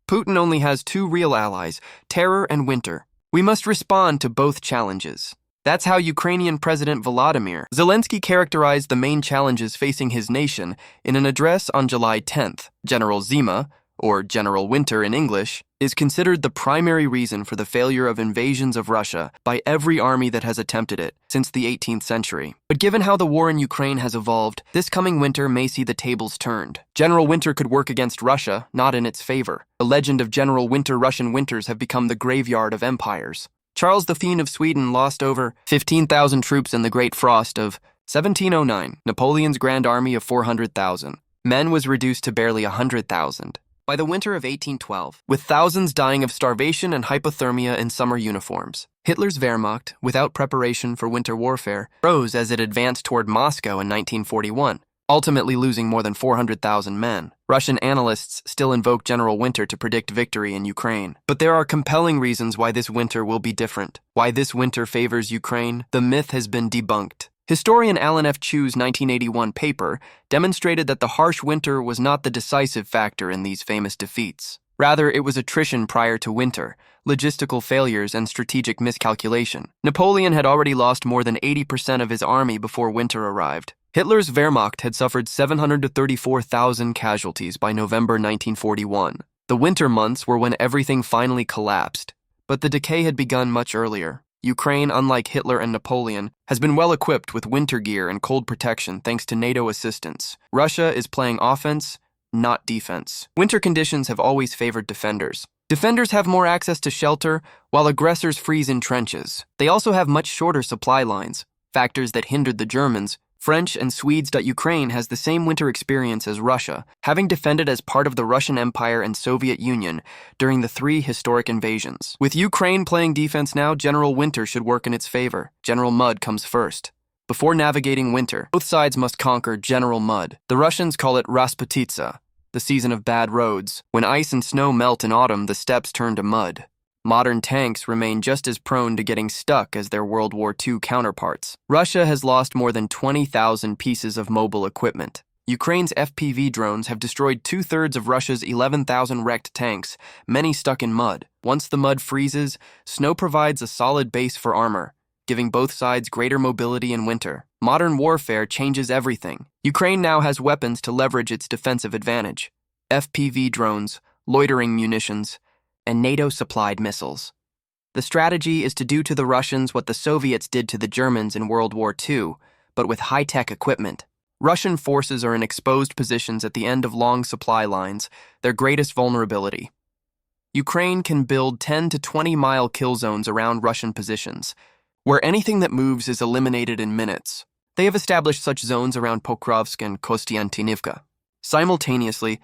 Putin only has two real allies, terror and winter. We must respond to both challenges. That's how Ukrainian President Volodymyr Zelensky characterized the main challenges facing his nation in an address on July 10th. General Zima, or General Winter in English, is considered the primary reason for the failure of invasions of Russia by every army that has attempted it since the 18th century. But given how the war in Ukraine has evolved, this coming winter may see the tables turned. General Winter could work against Russia, not in its favor. The legend of General Winter Russian winters have become the graveyard of empires. Charles the Fiend of Sweden lost over 15,000 troops in the Great Frost of 1709. Napoleon's Grand Army of 400,000 men was reduced to barely 100,000. By the winter of 1812, with thousands dying of starvation and hypothermia in summer uniforms, Hitler's Wehrmacht, without preparation for winter warfare, rose as it advanced toward Moscow in 1941, ultimately losing more than 400,000 men. Russian analysts still invoke General Winter to predict victory in Ukraine. But there are compelling reasons why this winter will be different. Why this winter favors Ukraine, the myth has been debunked. Historian Alan F. Chu's 1981 paper demonstrated that the harsh winter was not the decisive factor in these famous defeats. Rather, it was attrition prior to winter, logistical failures, and strategic miscalculation. Napoleon had already lost more than 80% of his army before winter arrived. Hitler's Wehrmacht had suffered 734,000 casualties by November 1941. The winter months were when everything finally collapsed, but the decay had begun much earlier. Ukraine, unlike Hitler and Napoleon, has been well equipped with winter gear and cold protection thanks to NATO assistance. Russia is playing offense, not defense. Winter conditions have always favored defenders. Defenders have more access to shelter, while aggressors freeze in trenches. They also have much shorter supply lines, factors that hindered the Germans, French, and Swedes. Ukraine has the same winter experience as Russia, having defended as part of the Russian Empire and Soviet Union during the three historic invasions. With Ukraine playing defense now, General Winter should work in its favor. General Mud comes first. Before navigating winter, both sides must conquer General Mud. The Russians call it Rasputitsa, the season of bad roads. When ice and snow melt in autumn, the steppes turn to mud. Modern tanks remain just as prone to getting stuck as their World War II counterparts. Russia has lost more than 20,000 pieces of mobile equipment. Ukraine's FPV drones have destroyed 2/3 of Russia's 11,000 wrecked tanks, many stuck in mud. Once the mud freezes, snow provides a solid base for armor, giving both sides greater mobility in winter. Modern warfare changes everything. Ukraine now has weapons to leverage its defensive advantage: FPV drones, loitering munitions, and NATO-supplied missiles. The strategy is to do to the Russians what the Soviets did to the Germans in World War II, but with high-tech equipment. Russian forces are in exposed positions at the end of long supply lines, their greatest vulnerability. Ukraine can build 10 to 20-mile kill zones around Russian positions, where anything that moves is eliminated in minutes. They have established such zones around Pokrovsk and Kostiantynivka. Simultaneously,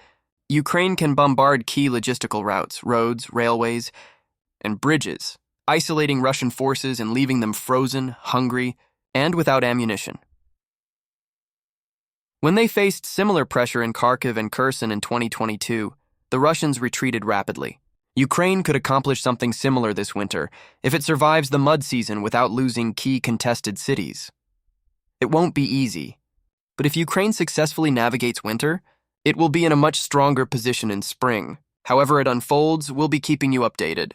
Ukraine can bombard key logistical routes, roads, railways, and bridges, isolating Russian forces and leaving them frozen, hungry, and without ammunition. When they faced similar pressure in Kharkiv and Kherson in 2022, the Russians retreated rapidly. Ukraine could accomplish something similar this winter if it survives the mud season without losing key contested cities. It won't be easy, but if Ukraine successfully navigates winter, it will be in a much stronger position in spring. However it unfolds, we'll be keeping you updated.